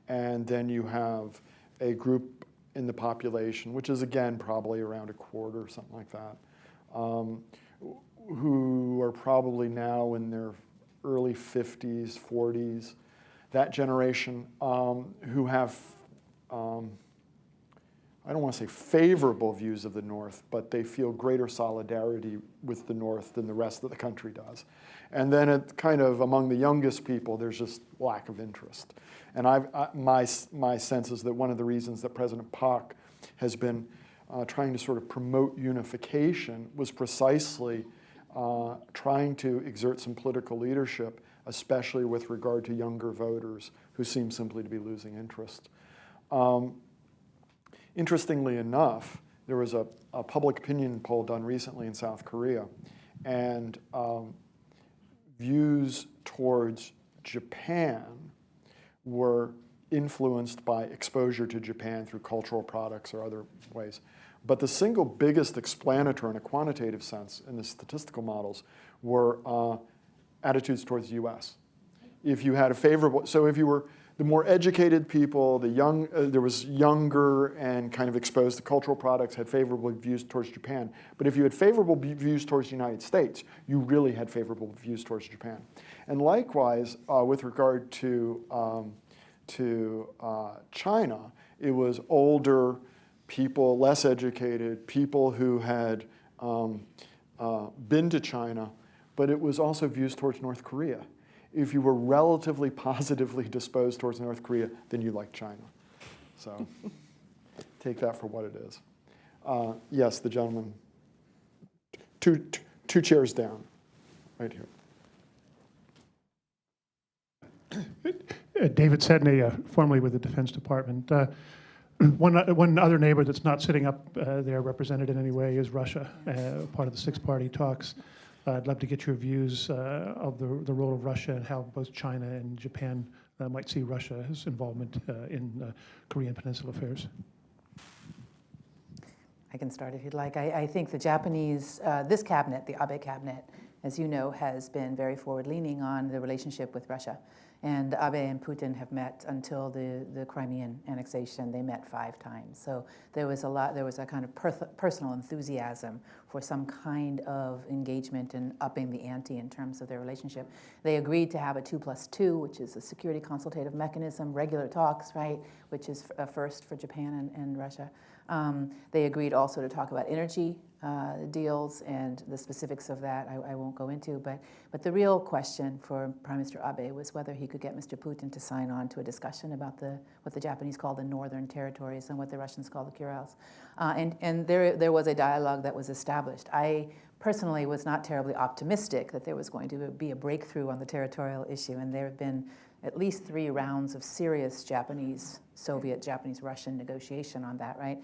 Speaker 1: and then you have a group in the population, which is again probably around a quarter or something like that, who are probably now in their early 50s, 40s, that generation, who have, I don't want to say favorable views of the North, but they feel greater solidarity with the North than the rest of the country does. And then it kind of, among the youngest people, there's just lack of interest. And my sense is that one of the reasons that President Park has been trying to sort of promote unification was precisely trying to exert some political leadership, especially with regard to younger voters who seem simply to be losing interest. Interestingly enough, there was a public opinion poll done recently in South Korea, and views towards Japan were influenced by exposure to Japan through cultural products or other ways. But the single biggest explanator in a quantitative sense in the statistical models were attitudes towards the US. If you had a favorable, so if you were the more educated people, the young, there was younger and kind of exposed to cultural products, had favorable views towards Japan. But if you had favorable views towards the United States, you really had favorable views towards Japan. And likewise, with regard to China, it was older people, less educated, people who had been to China, but it was also views towards North Korea. If you were relatively positively disposed towards North Korea, then you liked China. So take that for what it is. Yes, the gentleman, two chairs down, right here.
Speaker 6: David Sedney, formerly with the Defense Department. One other neighbor that's not sitting up there represented in any way is Russia, part of the six-party talks. I'd love to get your views of the role of Russia and how both China and Japan might see Russia's involvement in Korean Peninsula affairs.
Speaker 3: I can start if you'd like. I think the Japanese, this cabinet, the Abe cabinet, as you know, has been very forward-leaning on the relationship with Russia. And Abe and Putin have met until the Crimean annexation. They met 5 times. So there was a kind of personal enthusiasm for some kind of engagement and upping the ante in terms of their relationship. They agreed to have a 2+2, which is a security consultative mechanism, regular talks, right, which is a first for Japan and Russia. They agreed also to talk about energy deals and the specifics of that I won't go into, but the real question for Prime Minister Abe was whether he could get Mr. Putin to sign on to a discussion about what the Japanese call the Northern Territories and what the Russians call the Kurils. And there was a dialogue that was established. I personally was not terribly optimistic that there was going to be a breakthrough on the territorial issue, and there have been at least 3 rounds of serious Soviet, Japanese, Russian negotiation on that, right?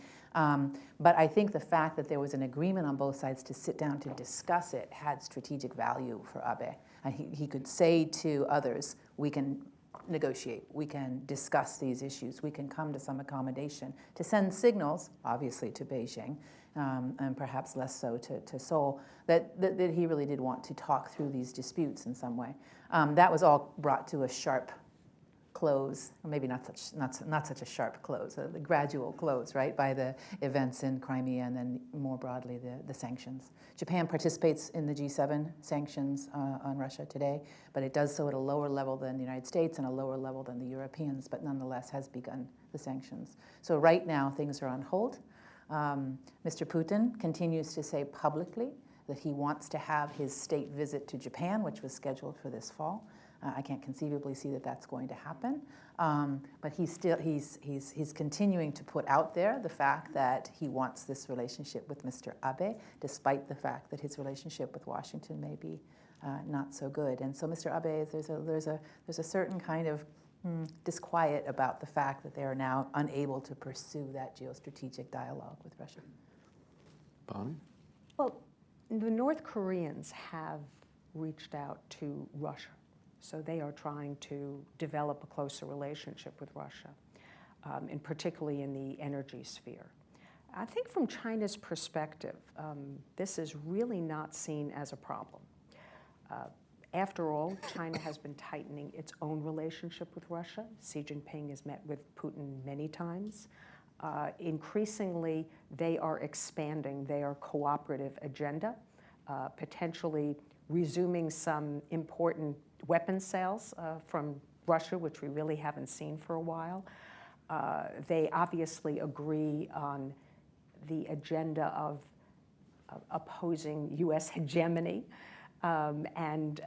Speaker 3: But I think the fact that there was an agreement on both sides to sit down to discuss it had strategic value for Abe. And he could say to others, we can negotiate, we can discuss these issues, we can come to some accommodation, to send signals, obviously, to Beijing, and perhaps less so to Seoul, that he really did want to talk through these disputes in some way. That was all brought to a sharp close, or maybe not such a sharp close, the gradual close, right, by the events in Crimea and then more broadly the sanctions. Japan participates in the G7 sanctions on Russia today, but it does so at a lower level than the United States and a lower level than the Europeans, but nonetheless has begun the sanctions. So right now things are on hold. Mr. Putin continues to say publicly that he wants to have his state visit to Japan, which was scheduled for this fall. I can't conceivably see that that's going to happen, but he's continuing to put out there the fact that he wants this relationship with Mr. Abe, despite the fact that his relationship with Washington may be not so good. And so, Mr. Abe, there's a certain kind of disquiet about the fact that they are now unable to pursue that geostrategic dialogue with Russia.
Speaker 1: Bonnie?
Speaker 2: Well, the North Koreans have reached out to Russia. So they are trying to develop a closer relationship with Russia, and particularly in the energy sphere. I think from China's perspective, this is really not seen as a problem. After all, China has been tightening its own relationship with Russia. Xi Jinping has met with Putin many times. Increasingly, they are expanding their cooperative agenda, potentially resuming some important weapons sales from Russia, which we really haven't seen for a while. They obviously agree on the agenda of opposing U.S. hegemony. And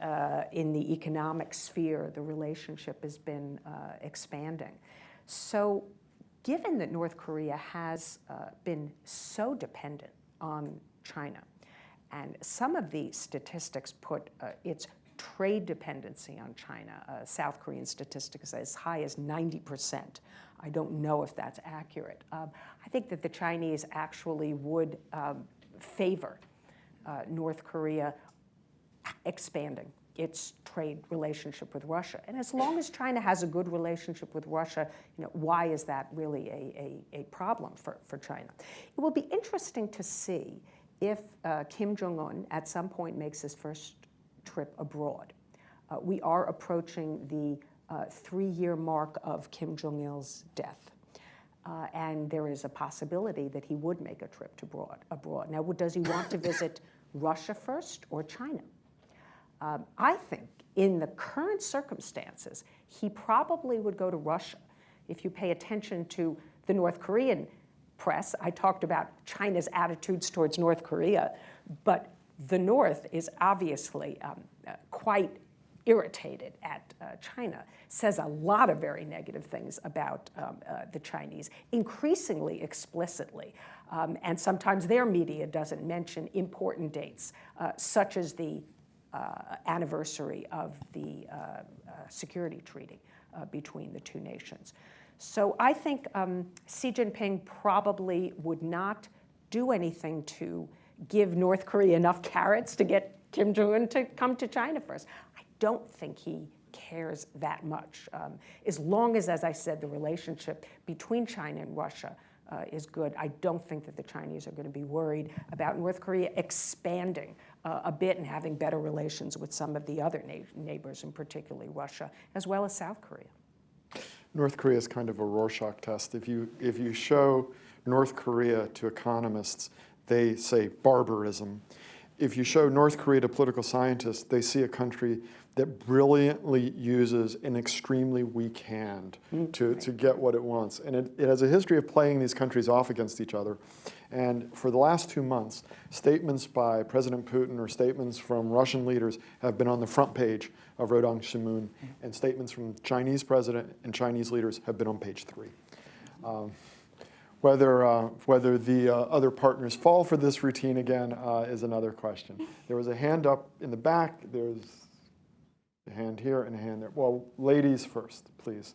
Speaker 2: in the economic sphere, the relationship has been expanding. So given that North Korea has been so dependent on China, and some of the statistics put its trade dependency on China, South Korean statistics as high as 90%. I don't know if that's accurate. I think that the Chinese actually would favor North Korea expanding its trade relationship with Russia. And as long as China has a good relationship with Russia, why is that really a problem for China? It will be interesting to see if Kim Jong-un at some point makes his first trip abroad. We are approaching the 3-year mark of Kim Jong-il's death. And there is a possibility that he would make a trip abroad. Now, does he want to visit Russia first or China? I think in the current circumstances, he probably would go to Russia. If you pay attention to the North Korean press, I talked about China's attitudes towards North Korea, but the North is obviously quite irritated at China, says a lot of very negative things about the Chinese, increasingly explicitly. And sometimes their media doesn't mention important dates, such as the anniversary of the security treaty between the two nations. So I think Xi Jinping probably would not do anything to give North Korea enough carrots to get Kim Jong-un to come to China first. I don't think he cares that much. As long as I said, the relationship between China and Russia is good, I don't think that the Chinese are going to be worried about North Korea expanding a bit and having better relations with some of the other neighbors, and particularly Russia, as well as South Korea.
Speaker 1: North Korea is kind of a Rorschach test. If you show North Korea to economists, they say barbarism. If you show North Korea to political scientists, they see a country that brilliantly uses an extremely weak hand to get what it wants. And it has a history of playing these countries off against each other. And for the last 2 months, statements by President Putin or statements from Russian leaders have been on the front page of Rodong Sinmun, and statements from Chinese president and Chinese leaders have been on page 3. Whether the other partners fall for this routine again is another question. There was a hand up in the back. There's a hand here and a hand there. Well, ladies first, please.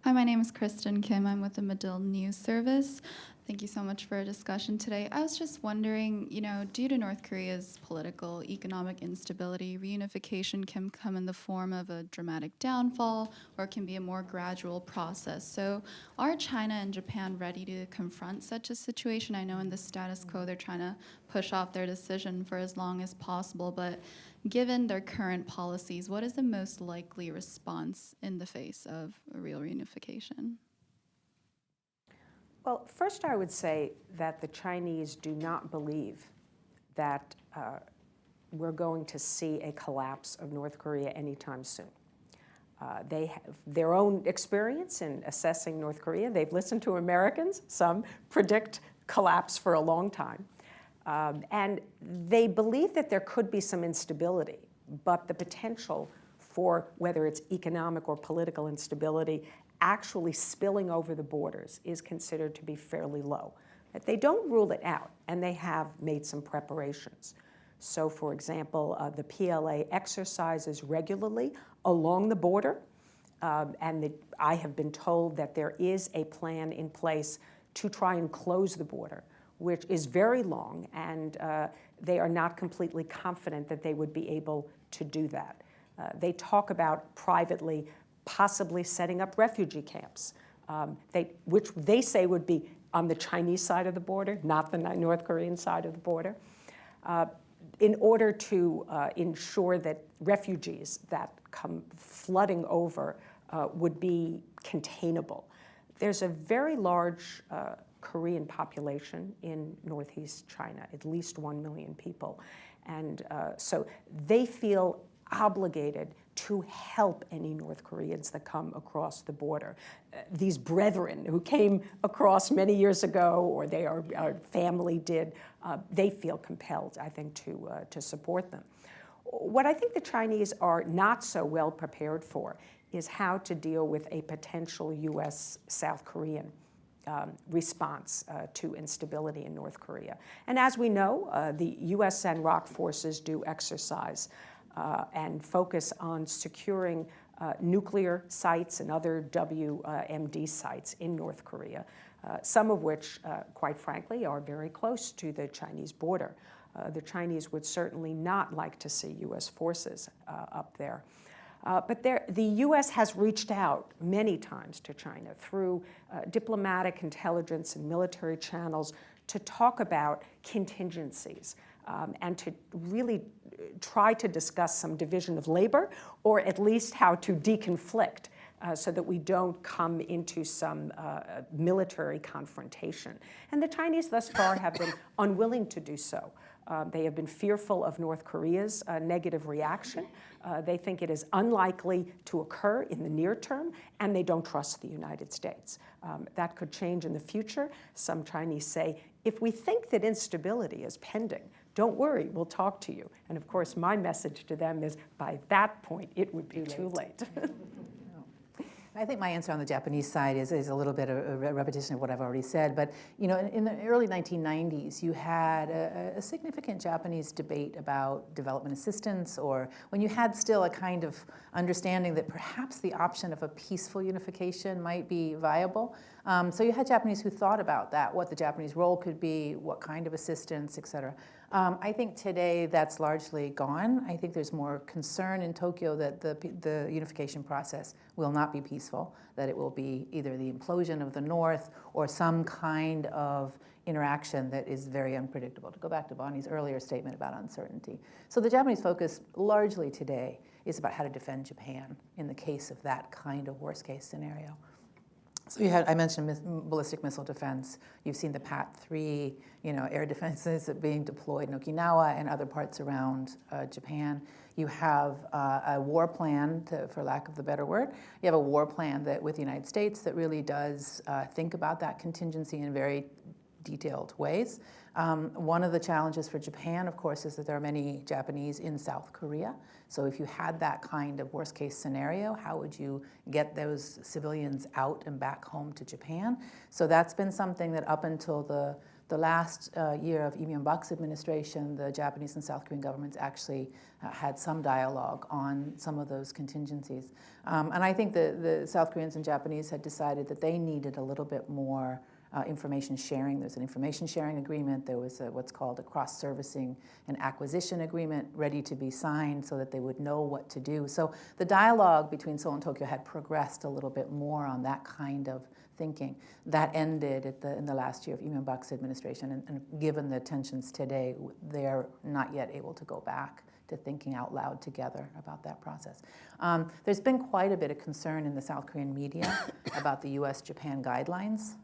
Speaker 7: Hi, my name is Kristen Kim. I'm with the Medill News Service. Thank you so much for a discussion today. I was just wondering, due to North Korea's political, economic instability, reunification can come in the form of a dramatic downfall, or it can be a more gradual process. So are China and Japan ready to confront such a situation? I know in the status quo, they're trying to push off their decision for as long as possible, but given their current policies, what is the most likely response in the face of a real reunification?
Speaker 2: Well, first I would say that the Chinese do not believe that we're going to see a collapse of North Korea anytime soon. They have their own experience in assessing North Korea. They've listened to Americans. Some predict collapse for a long time. And they believe that there could be some instability, but the potential for whether it's economic or political instability actually spilling over the borders is considered to be fairly low. But they don't rule it out, and they have made some preparations. So, for example, the PLA exercises regularly along the border, and I have been told that there is a plan in place to try and close the border, which is very long, and they are not completely confident that they would be able to do that. They talk about privately possibly setting up refugee camps, which they say would be on the Chinese side of the border, not the North Korean side of the border, in order to ensure that refugees that come flooding over would be containable. There's a very large Korean population in northeast China, at least 1 million people. And so they feel obligated to help any North Koreans that come across the border. These brethren who came across many years ago, or our family did, they feel compelled, I think, to support them. What I think the Chinese are not so well prepared for is how to deal with a potential U.S.-South Korean response to instability in North Korea. And as we know, the U.S. and ROK forces do exercise and focus on securing nuclear sites and other WMD sites in North Korea, some of which, quite frankly, are very close to the Chinese border. The Chinese would certainly not like to see U.S. forces up there. But the U.S. has reached out many times to China through diplomatic, intelligence, and military channels to talk about contingencies and to really try to discuss some division of labor, or at least how to deconflict so that we don't come into some military confrontation. And the Chinese thus far have been unwilling to do so. They have been fearful of North Korea's negative reaction. They think it is unlikely to occur in the near term, and they don't trust the United States. That could change in the future. Some Chinese say, if we think that instability is pending, don't worry, we'll talk to you. And of course, my message to them is, by that point, it would be too late.
Speaker 3: I think my answer on the Japanese side is a little bit of a repetition of what I've already said. But you know, in the early 1990s, you had a significant Japanese debate about development assistance, or when you had still a kind of understanding that perhaps the option of a peaceful unification might be viable. So you had Japanese who thought about that, what the Japanese role could be, what kind of assistance, et cetera. I think today that's largely gone. I think there's more concern in Tokyo that the unification process will not be peaceful, that it will be either the implosion of the North or some kind of interaction that is very unpredictable. To go back to Bonnie's earlier statement about uncertainty. So the Japanese focus largely today is about how to defend Japan in the case of that kind of worst case scenario. So I mentioned ballistic missile defense. You've seen the PAT-3, air defenses being deployed in Okinawa and other parts around Japan. You have a war plan, for lack of the better word. You have a war plan that with the United States that really does think about that contingency in very detailed ways. One of the challenges for Japan, of course, is that there are many Japanese in South Korea. So if you had that kind of worst case scenario, how would you get those civilians out and back home to Japan? So that's been something that up until the last year of Lee Myung-bak's administration, the Japanese and South Korean governments actually had some dialogue on some of those contingencies. And I think the South Koreans and Japanese had decided that they needed a little bit more information sharing. There's an information sharing agreement. There was what's called a cross-servicing and acquisition agreement ready to be signed so that they would know what to do. So the dialogue between Seoul and Tokyo had progressed a little bit more on that kind of thinking. That ended in the last year of Lee Myung-bak's administration, and given the tensions today, they are not yet able to go back to thinking out loud together about that process. There's been quite a bit of concern in the South Korean media about the US-Japan guidelines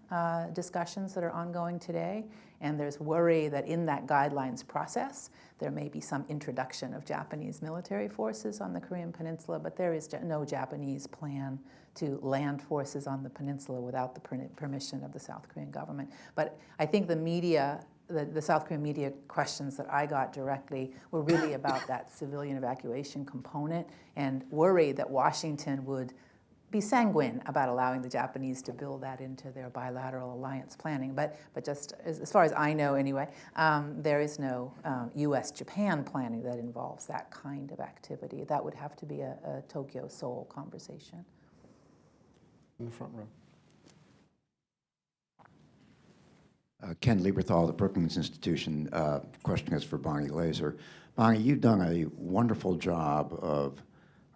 Speaker 3: discussions that are ongoing today, and there's worry that in that guidelines process, there may be some introduction of Japanese military forces on the Korean Peninsula, but there is no Japanese plan to land forces on the peninsula without the permission of the South Korean government. But I think the media, the South Korean media questions that I got directly were really about that civilian evacuation component and worry that Washington would be sanguine about allowing the Japanese to build that into their bilateral alliance planning. But just as far as I know anyway, there is no US-Japan planning that involves that kind of activity. That would have to be a Tokyo-Seoul conversation.
Speaker 1: In the front row.
Speaker 8: Ken Lieberthal, the Brookings Institution. Question is for Bonnie Glaser. Bonnie, you've done a wonderful job of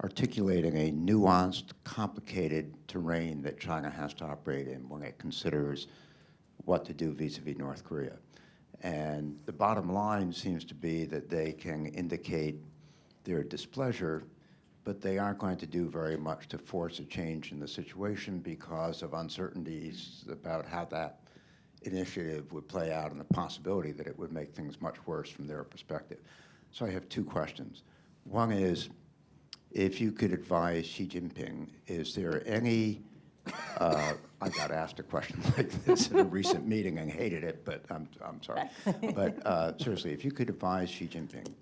Speaker 8: articulating a nuanced, complicated terrain that China has to operate in when it considers what to do vis-a-vis North Korea. And the bottom line seems to be that they can indicate their displeasure, but they aren't going to do very much to force a change in the situation because of uncertainties about how that initiative would play out and the possibility that it would make things much worse from their perspective. So I have two questions. One is, if you could advise Xi Jinping, is there any, I got asked a question like this at a recent meeting and hated it, but I'm sorry. But seriously, if you could advise Xi Jinping,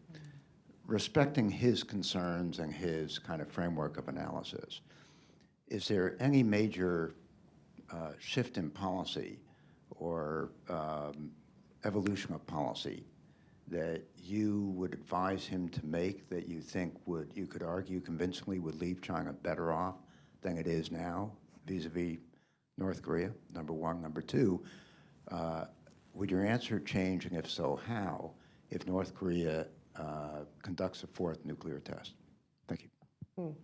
Speaker 8: respecting his concerns and his kind of framework of analysis, is there any major shift in policy or evolution of policy that you would advise him to make that you think you could argue convincingly would leave China better off than it is now vis-a-vis North Korea, number one? Number two, would your answer change, and if so, how, if North Korea conducts a fourth nuclear test? Thank you.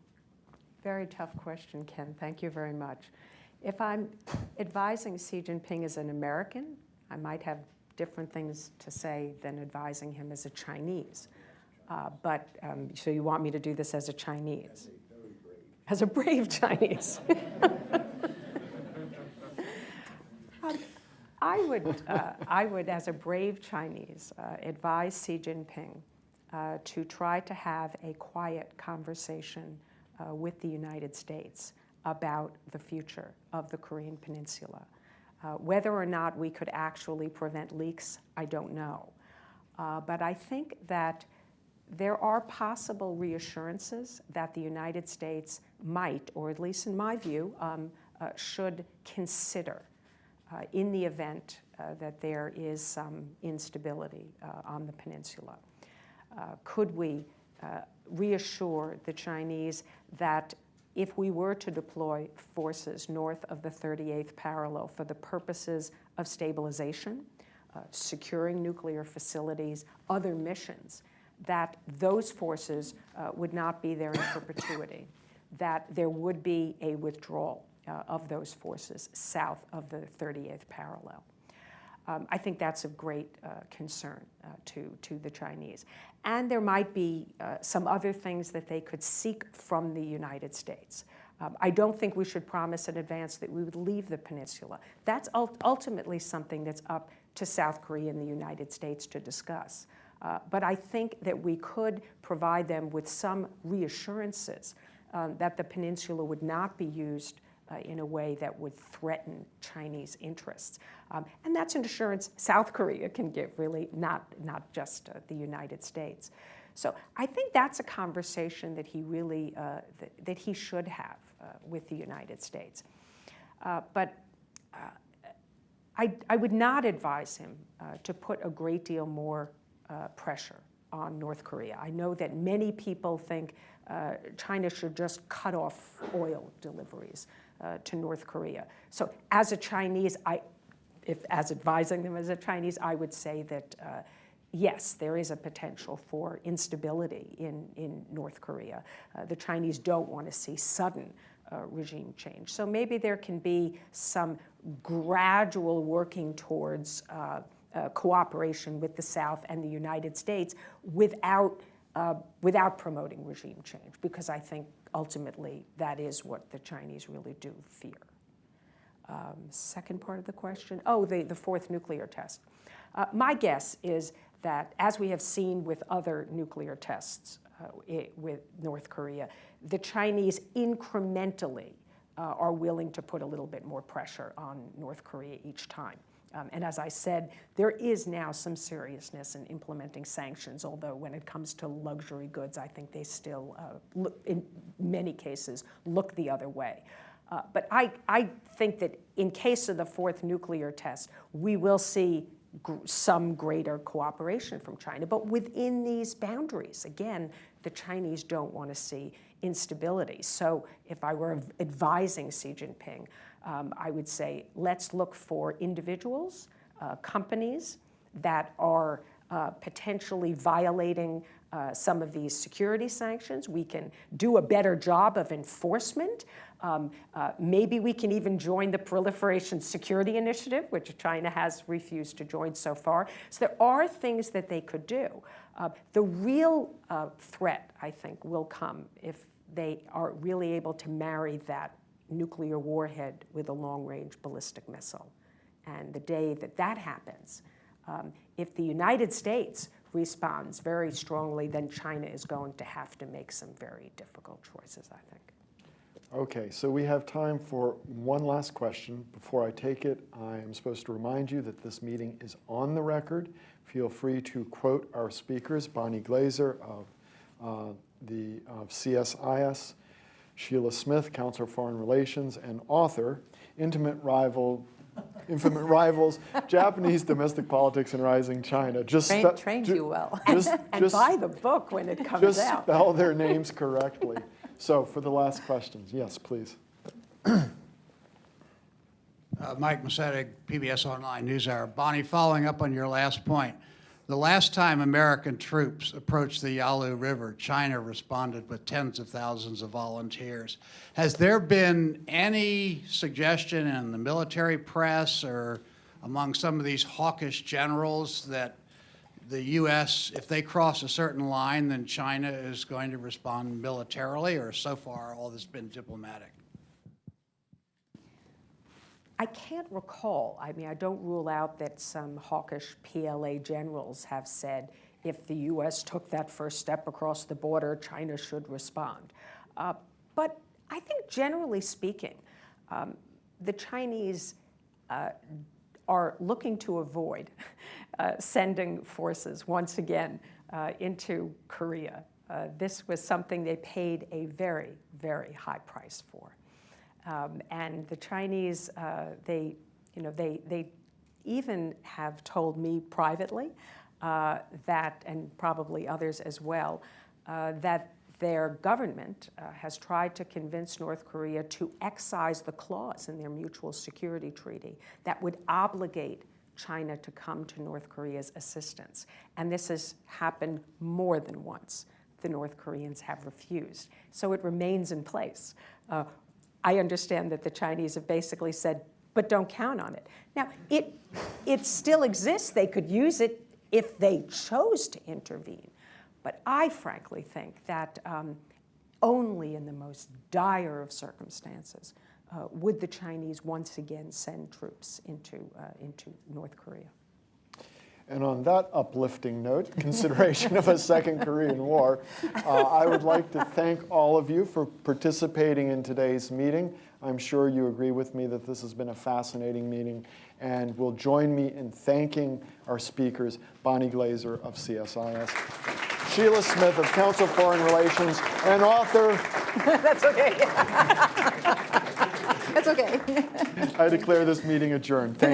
Speaker 2: Very tough question, Ken. Thank you very much. If I'm advising Xi Jinping as an American, I might have different things to say than advising him as a Chinese. So you want me to do this as a Chinese? As a brave Chinese. I would, as a brave Chinese, advise Xi Jinping to try to have a quiet conversation with the United States about the future of the Korean Peninsula. Whether or not we could actually prevent leaks, I don't know. But I think that there are possible reassurances that the United States might, or at least in my view, should consider in the event that there is some instability on the peninsula. Could we reassure the Chinese that if we were to deploy forces north of the 38th parallel for the purposes of stabilization, securing nuclear facilities, other missions, that those forces would not be there in perpetuity, that there would be a withdrawal of those forces south of the 38th parallel. I think that's of great concern to the Chinese. And there might be some other things that they could seek from the United States. I don't think we should promise in advance that we would leave the peninsula. That's ultimately something that's up to South Korea and the United States to discuss. But I think that we could provide them with some reassurances that the peninsula would not be used in a way that would threaten Chinese interests. And that's an assurance South Korea can give, really, not just the United States. So I think that's a conversation that he really, that he should have with the United States. But I would not advise him to put a great deal more pressure on North Korea. I know that many people think China should just cut off oil deliveries to North Korea. So as a Chinese, as advising them as a Chinese, I would say that yes, there is a potential for instability in North Korea. The Chinese don't want to see sudden regime change. So maybe there can be some gradual working towards cooperation with the South and the United States without without promoting regime change, because I think ultimately that is what the Chinese really do fear. Second part of the question, the fourth nuclear test. My guess is that, as we have seen with other nuclear tests with North Korea, the Chinese incrementally are willing to put a little bit more pressure on North Korea each time. And as I said, there is now some seriousness in implementing sanctions, although when it comes to luxury goods, I think they still, in many cases, look the other way. But I think that in case of the fourth nuclear test, we will see some greater cooperation from China, but within these boundaries. Again, the Chinese don't want to see instability. So if I were advising Xi Jinping, I would say, let's look for individuals, companies that are potentially violating some of these security sanctions. We can do a better job of enforcement. Maybe we can even join the Proliferation Security Initiative, which China has refused to join so far. So there are things that they could do. The real threat, I think, will come if they are really able to marry that nuclear warhead with a long-range ballistic missile. And the day that that happens, if the United States responds very strongly, then China is going to have to make some very difficult choices, I think.
Speaker 1: Okay, so we have time for one last question. Before I take it, I am supposed to remind you that this meeting is on the record. Feel free to quote our speakers, Bonnie Glaser of CSIS, Sheila Smith, Counselor of Foreign Relations, and author, Intimate Rivals, Japanese Domestic Politics in Rising China.
Speaker 3: Trained you well.
Speaker 2: And buy the book when it comes
Speaker 1: just
Speaker 2: out.
Speaker 1: spell their names correctly. So for the last questions, yes, please.
Speaker 9: Mike Macetic, PBS Online NewsHour. Bonnie, following up on your last point, the last time American troops approached the Yalu River, China responded with tens of thousands of volunteers. Has there been any suggestion in the military press or among some of these hawkish generals that the U.S., if they cross a certain line, then China is going to respond militarily, or so far all this been diplomatic?
Speaker 2: I can't recall. I mean, I don't rule out that some hawkish PLA generals have said, if the U.S. took that first step across the border, China should respond. But I think generally speaking, the Chinese are looking to avoid sending forces once again into Korea. This was something they paid a very, very high price for. And the Chinese, they even have told me privately that, and probably others as well, that their government has tried to convince North Korea to excise the clause in their mutual security treaty that would obligate China to come to North Korea's assistance. And this has happened more than once. The North Koreans have refused. So it remains in place. I understand that the Chinese have basically said, but don't count on it. Now, it still exists. They could use it if they chose to intervene. But I frankly think that only in the most dire of circumstances would the Chinese once again send troops into North Korea.
Speaker 1: And on that uplifting note, consideration of a second Korean War, I would like to thank all of you for participating in today's meeting. I'm sure you agree with me that this has been a fascinating meeting, and will join me in thanking our speakers, Bonnie Glaser of CSIS, Sheila Smith of Council of Foreign Relations, and author.
Speaker 3: That's okay. That's okay.
Speaker 1: I declare this meeting adjourned. Thank